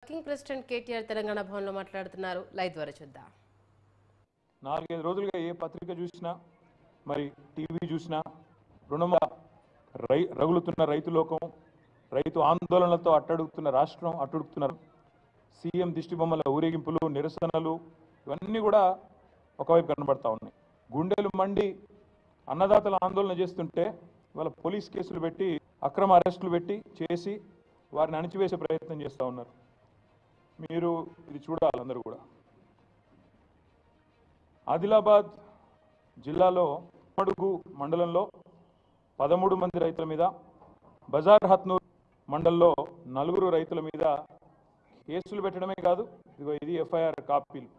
Working president KTR Telangana భవన్లో మాట్లాడుతున్నారు. Live ద్వారా చూద్దాం. 4-5 రోజులుగా ఏ పత్రిక చూసినా మరి టీవీ చూసినా రుణం రగులుతున్న రైతు లోకం, రైతు ఆందోళనలతో అట్టుడుగుతున్నారు. సీఎం దిష్టిబొమ్మల ఊరేగింపులు, నిరసనలు ఇవన్నీ కూడా ఒకవైపు కనబడతా ఉన్నాయి. గుండెలు మండి అన్నదాతల ఆందోళన చేస్తుంటే వాళ్ళ పోలీస్ కేసులు పెట్టి అక్రమ అరెస్టులు పెట్టి చేసి వారిని అణిచివేసే ప్రయత్నం చేస్తూ ఉన్నారు. మీరు ఇది చూడాలి అందరూ కూడా. ఆదిలాబాద్ జిల్లాలో మడుగు మండలంలో 13 మంది రైతుల మీద, బజార్ హత్నూర్ మండలంలో 4 రైతుల మీద కేసులు పెట్టడమే కాదు, ఇది ఎఫ్ఐఆర్ కాపీలు.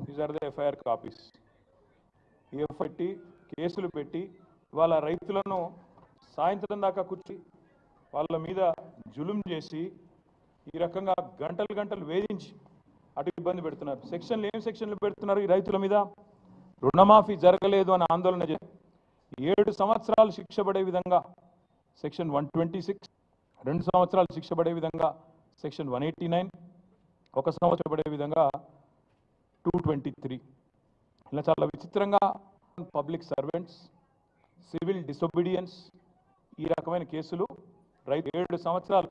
These are the FIR copies. పెట్టి కేసులు పెట్టి వాళ్ళ రైతులను సాయంత్రం దాకా కూర్చి వాళ్ళ మీద జులుం చేసి ఈ రకంగా గంటలు వేధించి అటు ఇబ్బంది పెడుతున్నారు. ఏం సెక్షన్లు పెడుతున్నారు ఈ రైతుల మీద? రుణమాఫీ జరగలేదు అని ఆందోళన చేసి 7 సంవత్సరాలు శిక్ష పడే విధంగా సెక్షన్ 126, 2 సంవత్సరాలు శిక్ష పడే విధంగా సెక్షన్ 189, 1 సంవత్సరం పడే విధంగా 223. ఇలా చాలా విచిత్రంగా పబ్లిక్ సర్వెంట్స్, సివిల్ డిసొబీడియన్స్ ఈ రకమైన కేసులు 7 సంవత్సరాలు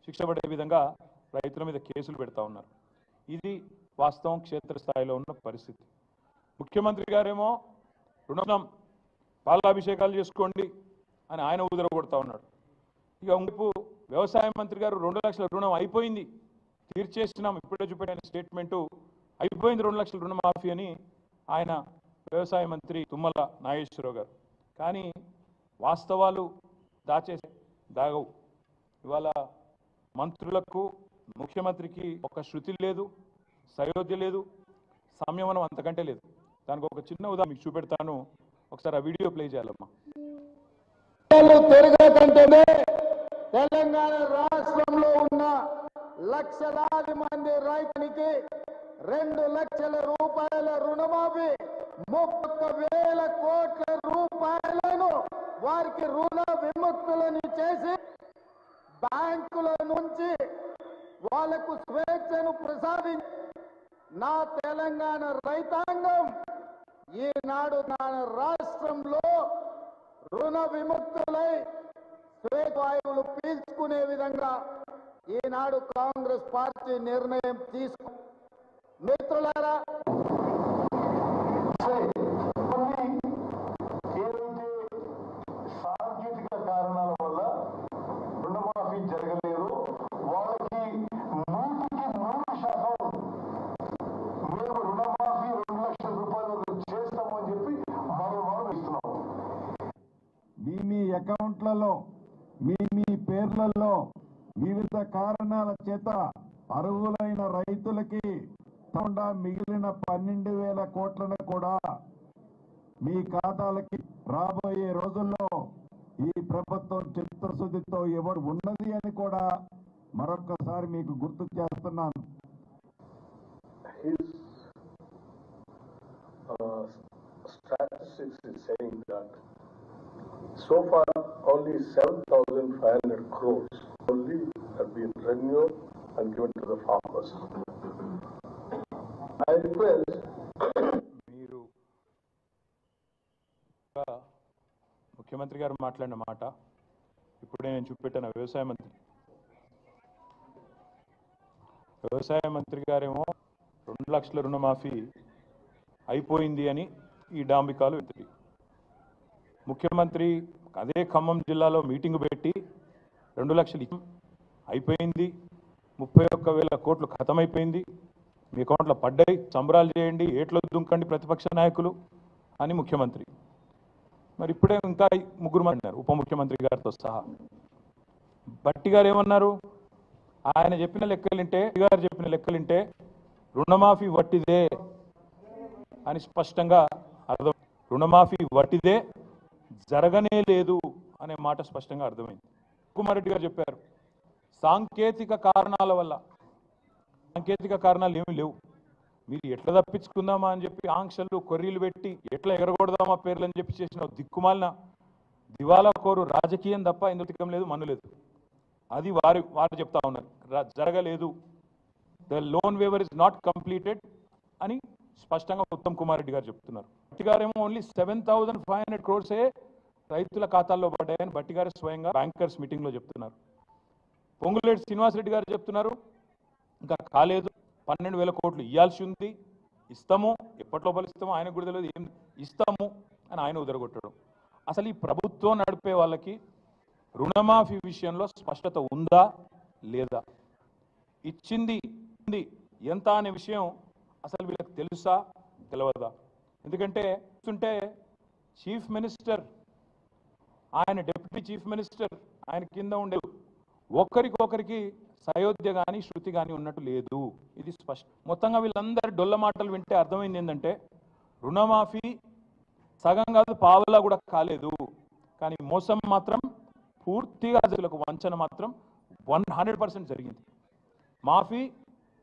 శిక్ష పడే విధంగా రైతుల మీద కేసులు పెడతా ఉన్నారు. ఇది వాస్తవం, క్షేత్రస్థాయిలో ఉన్న పరిస్థితి. ముఖ్యమంత్రి గారేమో రుణం పాలాభిషేకాలు చేసుకోండి అని ఆయన ఉదర కొడతా ఉన్నాడు. ఇక ఇంకో వ్యవసాయ మంత్రి గారు 2 లక్షల రుణం అయిపోయింది, తీర్చేసినాం, ఇప్పుడే చూపెట్టిన స్టేట్మెంటు అయిపోయింది 2 లక్షల రుణమాఫీ అని ఆయన వ్యవసాయ మంత్రి తుమ్మల నాగేశ్వరరావు గారు. కానీ వాస్తవాలు దాగవు. ఇవాళ మంత్రులకు, ముఖ్యమంత్రికి ఒక శృతి లేదు, సయోధ్య లేదు, సంయమనం అంతకంటే లేదు. దానికి ఒక చిన్న ఉదాహరణ మీకు చూపెడతాను, ఒకసారి ఆ వీడియో ప్లే చేయాలమ్మా. తిరగకంటేనే తెలంగాణ రాష్ట్రంలో ఉన్న లక్షలాది మంది రైతునికి 2 లక్షల రూపాయల రుణమాఫీ, 31,000 కోట్ల రూపాయలను వారికి రుణ విముక్తులను చేసి బ్యాంకుల నుంచి వాళ్లకు స్వేచ్ఛను ప్రసాదించి నా తెలంగాణ రైతాంగం ఈనాడు మన రాష్ట్రంలో రుణ విముక్తులై స్వేచ్ఛాయువులు పీల్చుకునే విధంగా ఈనాడు కాంగ్రెస్ పార్టీ నిర్ణయం తీసుకు. మిత్రులారా, సాంకేతిక కారణాల వల్ల రుణమాఫీ జరగలేదు. వాళ్ళకి 100% మేము రుణమాఫీ 2 లక్షల రూపాయలు చేస్తామని చెప్పి మనం ఇస్తున్నాం. మీ అకౌంట్లలో మీ పేర్లలో వివిధ కారణాల చేత అర్హులైన రైతులకి తప్పకుండా మిగిలిన 12,000 కోట్లను కూడా మీ ఖాతాలకి రాబోయే రోజుల్లో ఈ ప్రభుత్వం చిత్తశుద్ధితో ఎవరు ఉన్నది అని కూడా మరొక్కసారి మీకు గుర్తు చేస్తున్నాను. Statistics is saying that so far only 7,500 crores only have been renewed and given to the farmers. I request మీరు ముఖ్యమంత్రి గారు మాట్లాడిన మాట ఇప్పుడే నేను చూపెట్టాను. వ్యవసాయ మంత్రి గారేమో 2 లక్షల రుణమాఫీ అయిపోయింది అని ఈ డాంబికాలు ఎత్తి, ముఖ్యమంత్రి అదే ఖమ్మం జిల్లాలో మీటింగ్ పెట్టి 2 లక్షలు అయిపోయింది, 31,000 కోట్లు ఖతమైపోయింది, మీ అకౌంట్లో పడ్డాయి, సంబరాలు చేయండి, ఏట్లో దుంకండి ప్రతిపక్ష నాయకులు అని ముఖ్యమంత్రి. మరి ఇప్పుడే ఇంకా 3 మంది అన్నారు, ఉప ముఖ్యమంత్రి గారితో సహా. భట్టి గారు ఏమన్నారు? ఆయన చెప్పిన లెక్కలింటే రుణమాఫీ వట్టిదే అని స్పష్టంగా అర్థం. రుణమాఫీ వట్టిదే, జరగనే లేదు అనే మాట స్పష్టంగా అర్థమైంది. కుమార్ రెడ్డి గారు చెప్పారు, సాంకేతిక కారణాలు ఏమీ లేవు, మీరు ఎట్లా తప్పించుకుందామా అని చెప్పి ఆంక్షలు కొర్రీలు పెట్టి ఎట్లా ఎగరగొడదామా పేర్లు అని చెప్పి చేసిన దిక్కుమాలిన దివాలా కోరు రాజకీయం తప్ప ఇందులో తిక్కం లేదు, మన్ను లేదు. అది వారు చెప్తా ఉన్నారు, జరగలేదు. The loan waiver is not completed అని స్పష్టంగా ఉత్తమ్ కుమార్ రెడ్డి గారు చెప్తున్నారు. బట్టి గారేమో ఓన్లీ 7,500 crores రైతుల ఖాతాల్లో పడ్డాయని బట్టి గారు స్వయంగా బ్యాంకర్స్ మీటింగ్లో చెప్తున్నారు. పొంగులేటి శ్రీనివాసరెడ్డి గారు చెప్తున్నారు ఇంకా కాలేదు, 12,000 కోట్లు ఇవ్వాల్సి ఉంది, ఇస్తాము, ఎప్పటి లోపల ఇస్తాము ఆయన కూడా తెలియదు, ఏం ఇస్తాము అని ఆయన ఉదరగొట్టడం. అసలు ఈ ప్రభుత్వం నడిపే వాళ్ళకి రుణమాఫీ విషయంలో స్పష్టత ఉందా లేదా, ఇచ్చింది ఎంత అనే విషయం అసలు వీళ్ళకి తెలుసా తెలియదా? ఎందుకంటే చూస్తుంటే చీఫ్ మినిస్టర్, ఆయన డిప్యూటీ చీఫ్ మినిస్టర్, ఆయన కింద ఉండే ఒకరికొకరికి సయోధ్య కానీ శృతి కానీ ఉన్నట్టు లేదు. ఇది స్పష్టం. మొత్తంగా వీళ్ళందరూ డొల్ల మాటలు వింటే అర్థమైంది ఏంటంటే రుణమాఫీ సగం కాదు పావలా కూడా కాలేదు, కానీ మోసం మాత్రం పూర్తిగా రైతులకు వంచన మాత్రం 100% జరిగింది. మాఫీ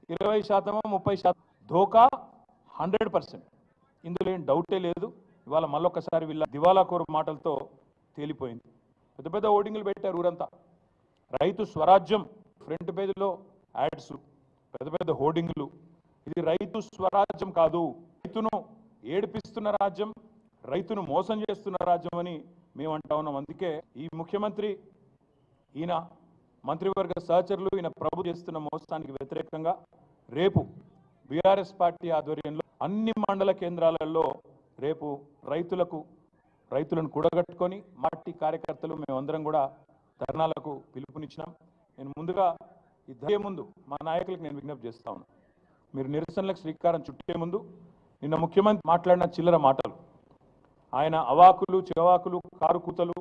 20%, 30%, ధోకా 100%. ఇందులో ఏం డౌటే లేదు. ఇవాళ మళ్ళొక్కసారి వీళ్ళ దివాలాకోరు మాటలతో తేలిపోయింది. పెద్ద పెద్ద హోర్డింగ్లు పెట్టారు ఊరంతా, రైతు స్వరాజ్యం ఫ్రంట్ పేజీలో యాడ్స్, పెద్ద పెద్ద హోర్డింగ్లు. ఇది రైతు స్వరాజ్యం కాదు, రైతును ఏడిపిస్తున్న రాజ్యం, రైతును మోసం చేస్తున్న రాజ్యం అని మేము అంటా ఉన్నాం. అందుకే ఈ ముఖ్యమంత్రి, ఈయన మంత్రివర్గ సహచరులు, ఈయన ప్రభు చేస్తున్న మోసానికి వ్యతిరేకంగా రేపు బీఆర్ఎస్ పార్టీ ఆధ్వర్యంలో అన్ని మండల కేంద్రాలలో రేపు రైతులను కూడగట్టుకొని పార్టీ కార్యకర్తలు మేమందరం కూడా ధర్నాలకు పిలుపునిచ్చినాం. నేను ముందుగా ఈ ధర్నా ముందు మా నాయకులకు నేను విజ్ఞప్తి చేస్తా ఉన్నాను, మీరు నిరసనలకు శ్రీకారం చుట్టే ముందు నిన్న ముఖ్యమంత్రి మాట్లాడిన చిల్లర మాటలు, ఆయన అవాకులు చివాకులు కారు కూతలు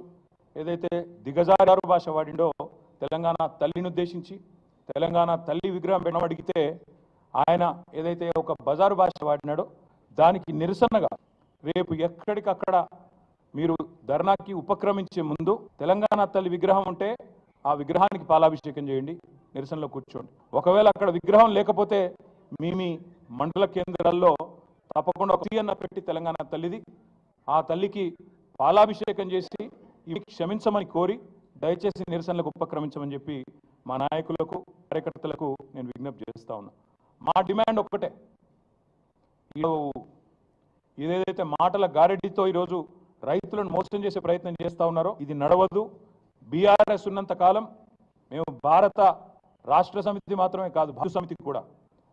ఏదైతే దిగజారు భాష వాడిండో, తెలంగాణ తల్లిని ఉద్దేశించి తెలంగాణ తల్లి విగ్రహం పెట్టడం అడిగితే ఆయన ఏదైతే ఒక బజారు భాష వాడినాడో దానికి నిరసనగా రేపు ఎక్కడికక్కడ మీరు ధర్నాకి ఉపక్రమించే ముందు తెలంగాణ తల్లి విగ్రహం ఉంటే ఆ విగ్రహానికి పాలాభిషేకం చేయండి, నిరసనలో కూర్చోండి. ఒకవేళ అక్కడ విగ్రహం లేకపోతే మీ మండల కేంద్రాల్లో తప్పకుండా ఒక అన్న పెట్టి తెలంగాణ తల్లిది, ఆ తల్లికి పాలాభిషేకం చేసి ఇవి క్షమించమని కోరి దయచేసి నిరసనలకు ఉపక్రమించమని చెప్పి మా నాయకులకు కార్యకర్తలకు నేను విజ్ఞప్తి చేస్తా ఉన్నా. మా డిమాండ్ ఒక్కటే, ఇదేదైతే మాటల గారెడ్డితో ఈరోజు రైతులను మోసం చేసే ప్రయత్నం చేస్తూ ఉన్నారో ఇది నడవదు. బీఆర్ఎస్ ఉన్నంత కాలం మేము భారత రాష్ట్ర సమితి మాత్రమే కాదు, భారత సమితికి కూడా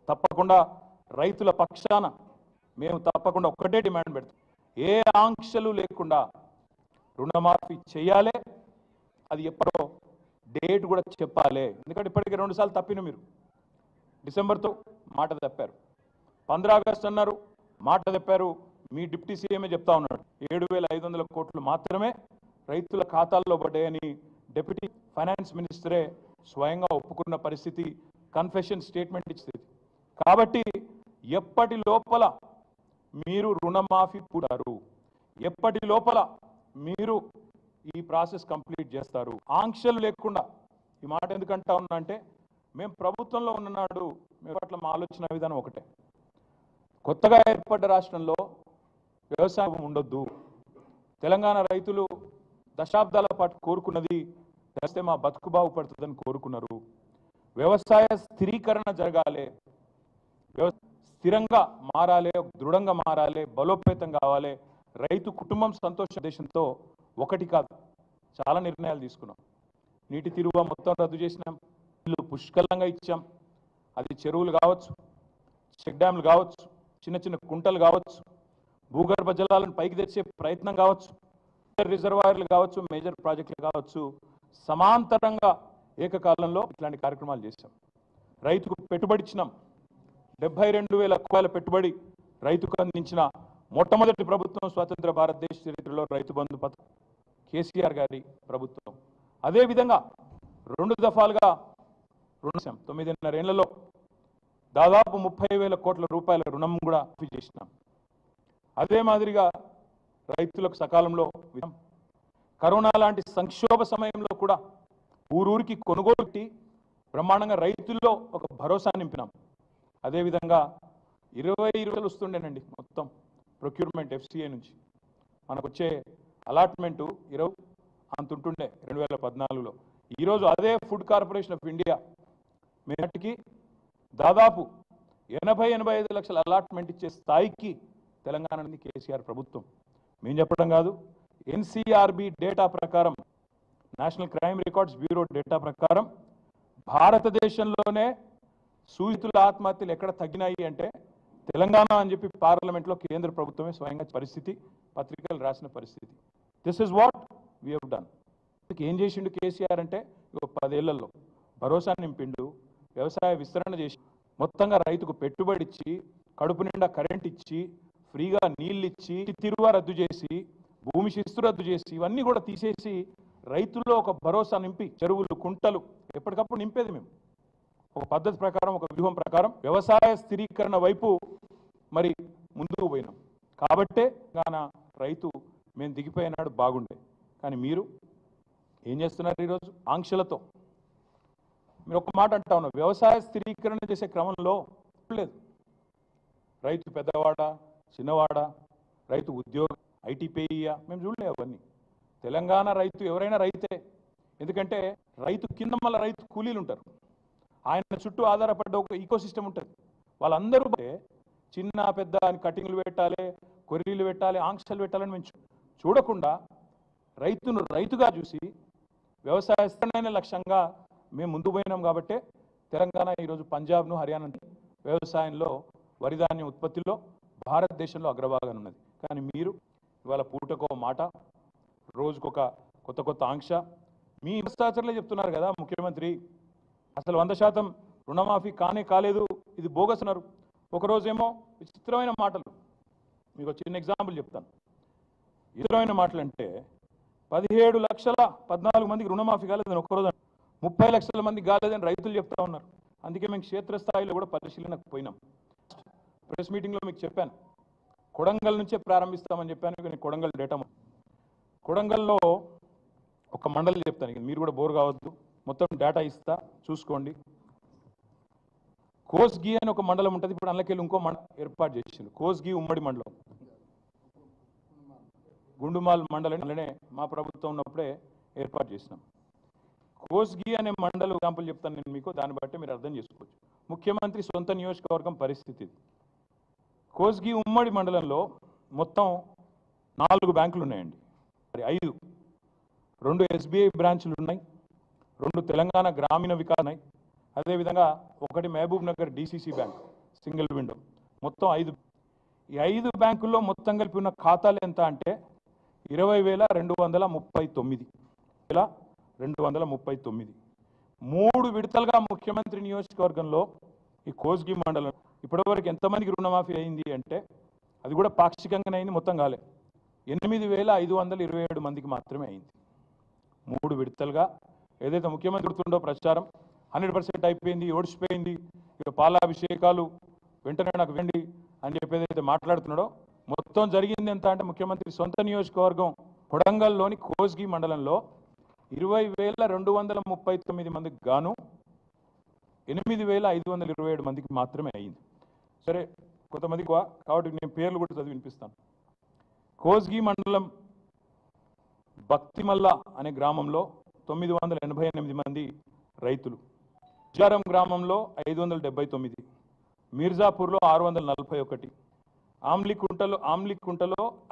తప్పకుండా రైతుల పక్షాన మేము తప్పకుండా ఒక్కటే డిమాండ్ పెడతాం, ఏ ఆంక్షలు లేకుండా రుణమాఫీ చేయాలి. అది ఎప్పుడో డేట్ కూడా చెప్పాలి. ఎందుకంటే ఇప్పటికే 2 సార్లు తప్పిన మీరు డిసెంబర్తో మాట తప్పారు, 15 ఆగస్టు అన్నారు మాట తప్పారు. మీ డిప్యూటీ సీఎంఏ చెప్తా ఉన్నాడు 7,500 కోట్లు మాత్రమే రైతుల ఖాతాల్లో పడ్డాయని డిప్యూటీ ఫైనాన్స్ మినిస్టరే స్వయంగా ఒప్పుకున్న పరిస్థితి, కన్ఫెషన్ స్టేట్మెంట్ ఇచ్చింది. కాబట్టి ఎప్పటి లోపల మీరు రుణమాఫీ పూడారు, ఎప్పటి లోపల మీరు ఈ ప్రాసెస్ కంప్లీట్ చేస్తారు, ఆంక్షలు లేకుండా. ఈ మాట ఎందుకంటా ఉన్నా అంటే మేము ప్రభుత్వంలో ఉన్ననాడు మేము పట్ల మా ఆలోచన విధానం ఒకటే, కొత్తగా ఏర్పడ్డ రాష్ట్రంలో వ్యవసాయం ఉండొద్దు. తెలంగాణ రైతులు దశాబ్దాల పాటు కోరుకున్నది చేస్తే మా బతుకు బాగుపడుతుందని కోరుకున్నారు. వ్యవసాయ స్థిరీకరణ జరగాలి, స్థిరంగా మారాలి, దృఢంగా మారాలి, బలోపేతం కావాలి. రైతు కుటుంబం సంతోష దేశంతో ఒకటి కాదు చాలా నిర్ణయాలు తీసుకున్నాం. నీటి తీరువ మొత్తం రద్దు చేసినాం, ఇల్లు పుష్కలంగా ఇచ్చాం. అది చెరువులు కావచ్చు, చెక్ డ్యామ్లు కావచ్చు, చిన్న చిన్న కుంటలు కావచ్చు, భూగర్భ జలాలను పైకి తెచ్చే ప్రయత్నం కావచ్చు, రిజర్వాయర్లు కావచ్చు, మేజర్ ప్రాజెక్టులు కావచ్చు, సమాంతరంగా ఏకకాలంలో ఇట్లాంటి కార్యక్రమాలు చేశాం. రైతుకు పెట్టుబడి ఇచ్చినాం. 72,000 కోట్ల పెట్టుబడి రైతుకు అందించిన మొట్టమొదటి ప్రభుత్వం స్వతంత్ర భారతదేశ చరిత్రలో రైతు బంధు పథకం కేసీఆర్ గారి ప్రభుత్వం. అదేవిధంగా 2 దఫాలుగా 9.5 ఏళ్లలో దాదాపు 30,000 కోట్ల రూపాయల రుణం కూడా మాఫీ చేసినాం. అదే మాదిరిగా రైతులకు సకాలంలో కరోనా లాంటి సంక్షోభ సమయంలో కూడా ఊరూరికి కొనుగోలు పెట్టి బ్రహ్మాండంగా రైతుల్లో ఒక భరోసా నింపినాం. అదేవిధంగా 20 వస్తుండేనండి మొత్తం ప్రొక్యూర్మెంట్ FCA నుంచి మనకు వచ్చే అలాట్మెంటు 20 అంత ఉంటుండే 2014లో. ఈరోజు అదే ఫుడ్ కార్పొరేషన్ ఆఫ్ ఇండియా మేటికి దాదాపు 80-85 లక్షల అలాట్మెంట్ ఇచ్చే స్థాయికి తెలంగాణ నుండి కేసీఆర్ ప్రభుత్వం. మేము చెప్పడం కాదు, ఎన్సీఆర్బి డేటా ప్రకారం, national crime records bureau data ప్రకారం భారతదేశంలోనే సూచితుల ఆత్మహత్యలు ఎక్కడ తగ్గినాయి అంటే తెలంగాణ అని చెప్పి పార్లమెంట్లో కేంద్ర ప్రభుత్వమే స్వయంగా పరిస్థితి, పత్రికలు రాసిన పరిస్థితి. This is what we have done. ఏం చేసిండు కేసీఆర్ అంటే 10 ఏళ్లలో భరోసా నింపిండు, వ్యవసాయ విస్తరణ చేసి, మొత్తంగా రైతుకు పెట్టుబడి ఇచ్చి, కడుపు నిండా కరెంట్ ఇచ్చి, ఫ్రీగా నీళ్ళు ఇచ్చి, తిరువ రద్దు చేసి, భూమి శిస్తు రద్దు చేసి, ఇవన్నీ కూడా తీసేసి రైతుల్లో ఒక భరోసా నింపి, చెరువులు కుంటలు ఎప్పటికప్పుడు నింపేది మేము. ఒక పద్ధతి ప్రకారం, ఒక వ్యూహం ప్రకారం వ్యవసాయ స్థిరీకరణ వైపు మరి ముందుకు పోయినాం. కాబట్టే రైతు మేము దిగిపోయినాడు బాగుండే. కానీ మీరు ఏం చేస్తున్నారు ఈరోజు? ఆంక్షలతో మీరు ఒక మాట అంటా ఉన్నారు, వ్యవసాయ స్థిరీకరణ చేసే క్రమంలో లేదు. రైతు పెద్దవాడ, చిన్నవాడ, రైతు ఉద్యోగం, ఐటీ పేయ్యా, మేము చూడలేము అవన్నీ. తెలంగాణ రైతు ఎవరైనా రైతే. ఎందుకంటే రైతు కింద మళ్ళీ రైతు కూలీలు ఉంటారు, ఆయన చుట్టూ ఆధారపడ్డ ఒక ఈకో సిస్టమ్ ఉంటుంది. వాళ్ళందరూ చిన్న పెద్ద అని కటింగ్లు పెట్టాలి, కొర్రీలు పెట్టాలి, ఆంక్షలు పెట్టాలని మేము చూడకుండా రైతును రైతుగా చూసి వ్యవసాయ స్థిరమైన లక్ష్యంగా మేము ముందు పోయినాం. కాబట్టే తెలంగాణ ఈరోజు పంజాబ్ను, హర్యానా వ్యవసాయంలో, వరిధాన్యం ఉత్పత్తిలో భారతదేశంలో అగ్రభాగాన ఉన్నది. కానీ మీరు ఇవాళ పూటకో మాట, రోజుకొక కొత్త ఆంక్ష. మీ భ్రష్టాచారులే చెప్తున్నారు కదా ముఖ్యమంత్రి, అసలు 100% రుణమాఫీ కాలేదు, ఇది బోగస్ అన్నారు. ఒకరోజేమో విచిత్రమైన మాటలు. మీకు చిన్న ఎగ్జాంపుల్ చెప్తాను. విచిత్రమైన మాటలు అంటే 17,14 మందికి రుణమాఫీ కాలేదని ఒకరోజు, 30 లక్షల మందికి కాలేదని రైతులు చెప్తా ఉన్నారు. అందుకే మేము క్షేత్రస్థాయిలో కూడా పరిశీలనకు పోయినాం. ప్రెస్ మీటింగ్లో మీకు చెప్పాను, కొడంగల్ నుంచే ప్రారంభిస్తామని చెప్పాను. కానీ కొడంగల్ డేటా, కొడంగల్లో ఒక మండలి చెప్తాను, మీరు కూడా బోర్ కావద్దు, మొత్తం డేటా ఇస్తా చూసుకోండి. కోస్గి అని ఒక మండలం ఉంటుంది, ఇప్పుడు అందులోకెళ్ళి ఇంకో మండలం ఏర్పాటు చేసింది, కోస్గి ఉమ్మడి మండలం. గుండుమాల్ మండలం అలానే మా ప్రభుత్వం ఉన్నప్పుడే ఏర్పాటు చేసినాం. కోస్గి అనే మండలం ఎగ్జాంపుల్ చెప్తాను నేను మీకు, దాన్ని బట్టి మీరు అర్థం చేసుకోవచ్చు. ముఖ్యమంత్రి సొంత నియోజకవర్గం పరిస్థితి. కోస్గి ఉమ్మడి మండలంలో మొత్తం 4 బ్యాంకులు ఉన్నాయండి, 5, 2 SBI బ్రాంచ్లు ఉన్నాయి, 2 తెలంగాణ గ్రామీణ వికాస్ ఉన్నాయి, అదేవిధంగా 1 Mahabub Nagar DCC bank single window, మొత్తం 5. ఈ 5 బ్యాంకుల్లో మొత్తం కలిపి ఉన్న ఖాతాలు ఎంత అంటే 20,239. 3 విడతలుగా ముఖ్యమంత్రి నియోజకవర్గంలో ఈ కోస్గి మండలం ఇప్పటివరకు ఎంతమందికి రుణమాఫీ అయింది అంటే, అది కూడా పాక్షికంగానే అయింది, మొత్తం కాలే. 8,527 మందికి మాత్రమే అయింది. 3 విడతలుగా. ఏదైతే ముఖ్యమంత్రి గుర్తుండో ప్రచారం 100% అయిపోయింది, ఓడిచిపోయింది, ఇక పాలాభిషేకాలు వెంటనే నాకు వెండి అని చెప్పి ఏదైతే మాట్లాడుతున్నాడో, మొత్తం జరిగింది ఎంత అంటే ముఖ్యమంత్రి సొంత నియోజకవర్గం కొడంగల్లోని కోస్గి మండలంలో 20,239 మందికి గాను 8,527 మందికి మాత్రమే అయింది. సరే, కొంతమందికి కాబట్టి నేను పేర్లు కూడా చదివి వినిపిస్తాను. కోస్గి మండలం భక్తిమల్ల అనే గ్రామంలో 988 మంది రైతులు, జారం గ్రామంలో 579, మీర్జాపూర్లో 641, ఆమ్లికుంటలో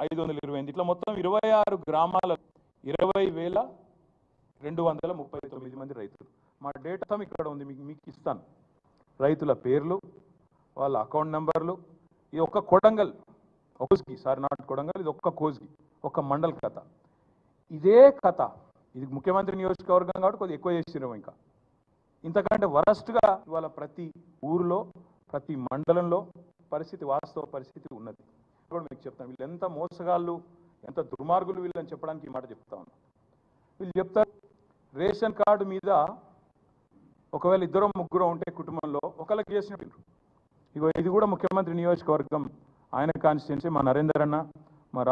528, ఇట్లా మొత్తం 26 గ్రామాల 20,239 మంది రైతులు. మా డేటా ఇక్కడ ఉంది, మీకు ఇస్తాను. రైతుల పేర్లు, వాళ్ళ అకౌంట్ నెంబర్లు. ఈ ఒక్క కొడంగల్, కోస్గి, సారీ నాట్ కొడంగల్, ఇది ఒక్క కోస్గి, ఒక్క మండల్ కథ. ఇదే కథ, ఇది ముఖ్యమంత్రి నియోజకవర్గం కాబట్టి కొద్దిగా ఎక్కువ చేసినాం. ఇంకా ఇంతకంటే వరస్ట్గా ఇవాళ ప్రతి ఊరిలో, ప్రతి మండలంలో పరిస్థితి, వాస్తవ పరిస్థితి ఉన్నది. కూడా మీకు చెప్తాను, వీళ్ళు ఎంత మోసగాళ్ళు, ఎంత దుర్మార్గులు వీళ్ళని చెప్పడానికి ఈ మాట చెప్తా ఉన్నాను. వీళ్ళు చెప్తారు రేషన్ కార్డు మీద ఒకవేళ 2-3 ఉంటే కుటుంబంలో ఒకళ్ళకి చేసిన. ఇగో ఇది కూడా ముఖ్యమంత్రి నియోజకవర్గం, ఆయన కాన్స్టిట్యున్సీ, మా నరేందర్ అన్న, మా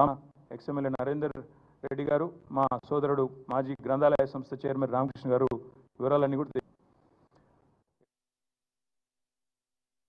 ఎక్స్ఎమ్మెల్యే నరేందర్ రెడ్డి గారు, మా సోదరుడు మాజీ గ్రంథాలయ సంస్థ చైర్మన్ రామకృష్ణ గారు వివరాలన్నీ కూడా